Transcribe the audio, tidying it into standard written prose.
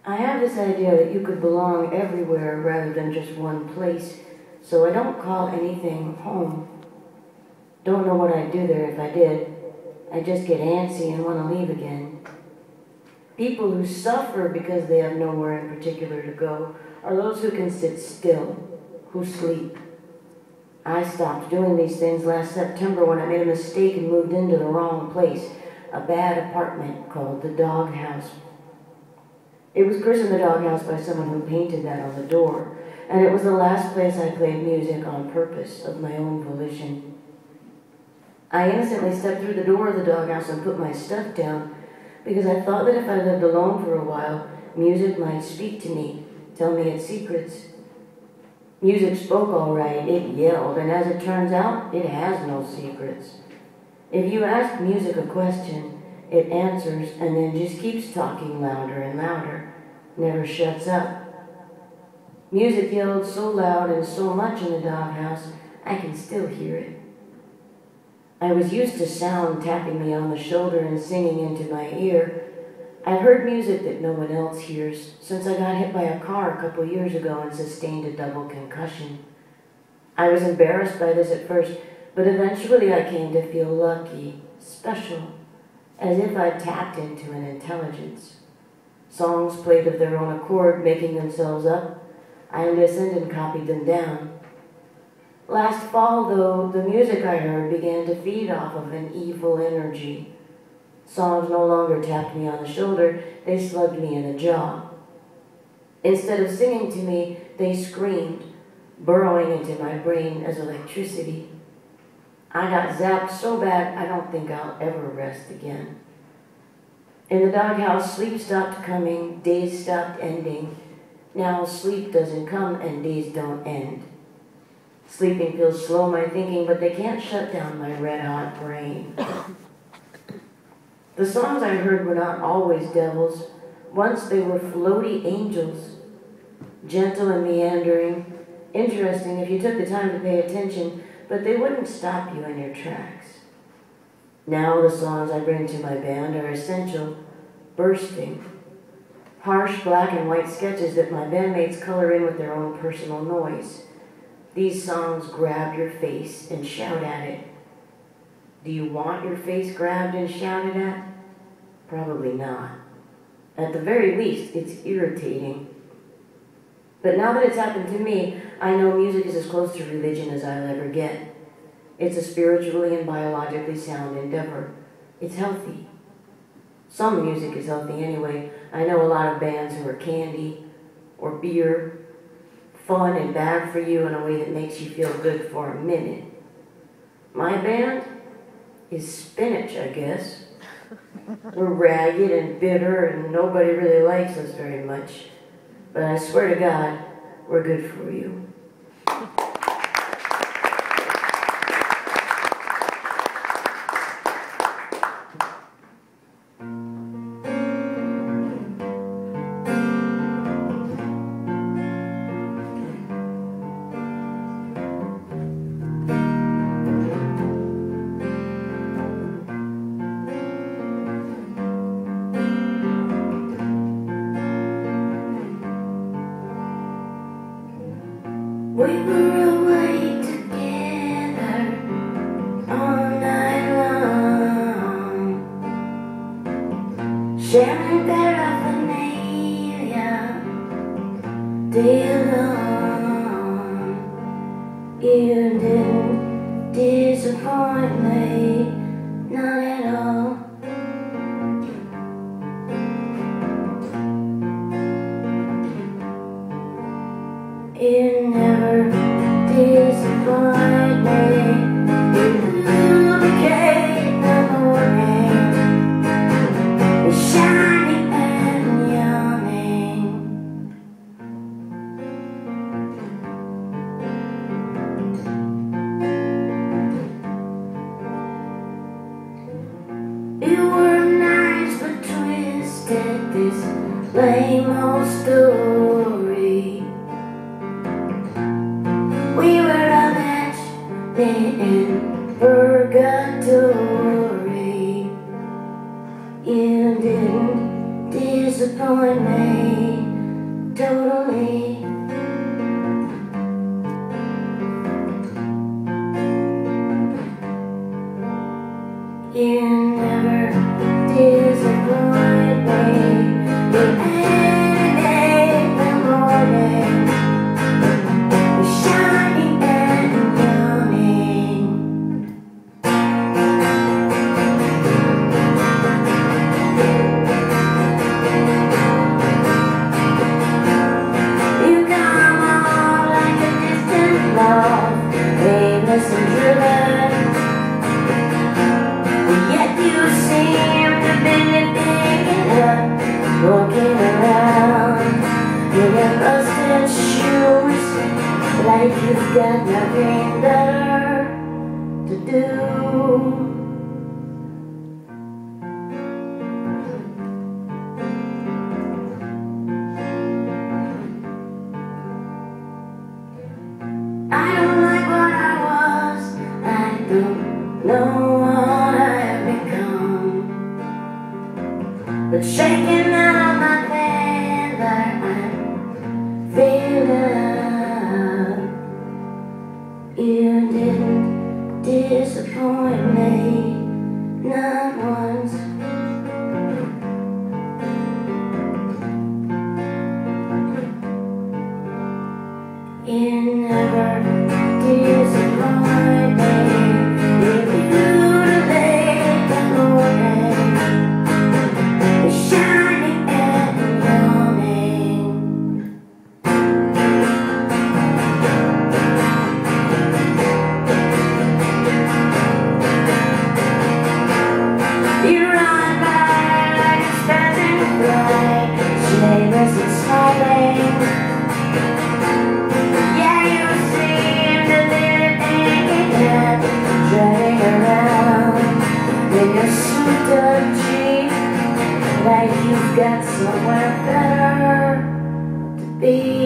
I have this idea that you could belong everywhere rather than just one place, so I don't call anything home. Don't know what I'd do there if I did. I just get antsy and want to leave again. People who suffer because they have nowhere in particular to go are those who can sit still, who sleep. I stopped doing these things last September when I made a mistake and moved into the wrong place, a bad apartment called the Doghouse. It was christened the Doghouse by someone who painted that on the door, and it was the last place I played music on purpose, of my own volition. I innocently stepped through the door of the Doghouse and put my stuff down, because I thought that if I lived alone for a while, music might speak to me, tell me its secrets. Music spoke all right, it yelled, and as it turns out, it has no secrets. If you ask music a question, it answers and then just keeps talking louder and louder, never shuts up. Music yelled so loud and so much in the Doghouse, I can still hear it. I was used to sound tapping me on the shoulder and singing into my ear. I've heard music that no one else hears since I got hit by a car a couple years ago and sustained a double concussion. I was embarrassed by this at first, but eventually I came to feel lucky, special, as if I'd tapped into an intelligence. Songs played of their own accord, making themselves up. I listened and copied them down. Last fall, though, the music I heard began to feed off of an evil energy. Songs no longer tapped me on the shoulder, they slugged me in the jaw. Instead of singing to me, they screamed, burrowing into my brain as electricity. I got zapped so bad, I don't think I'll ever rest again. In the Doghouse, sleep stopped coming, days stopped ending. Now sleep doesn't come and days don't end. Sleeping feels slow my thinking, but they can't shut down my red-hot brain. The songs I heard were not always devils. Once they were floaty angels, gentle and meandering, interesting if you took the time to pay attention, but they wouldn't stop you in your tracks. Now the songs I bring to my band are essential, bursting, harsh black and white sketches that my bandmates color in with their own personal noise. These songs grab your face and shout at it. Do you want your face grabbed and shouted at? Probably not. At the very least, it's irritating. But now that it's happened to me, I know music is as close to religion as I'll ever get. It's a spiritually and biologically sound endeavor. It's healthy. Some music is healthy anyway. I know a lot of bands who are candy or beer, fun and bad for you in a way that makes you feel good for a minute. My band is spinach, I guess. We're ragged and bitter and nobody really likes us very much. But I swear to God, we're good for you. We were awake together all night long, sharing paraphernalia day long. You didn't disappoint me, not at all. You never disappoint me. You lubricate the morning, you're shining and yawning. You were nice but twisted, this lame old story. We were a match in purgatory. You didn't disappoint me totally. You never disappoint me. You animate the morning, you're shining and yawning. You come on like a distant love, aimless and driven. Yet you seem to be thinking of walking around in your rusted shoes, like you've got nothing better to do. I don't like what I was, I don't know what I have become, but shaking out of my feather, I'm feeling. You didn't disappoint me, not once. You never disappoint me. You're beautifully the morning, you're shining and yawning. You run by like a standing flag, shameless and smiling. Driving around in your suit Jeep, like you've got somewhere better to be.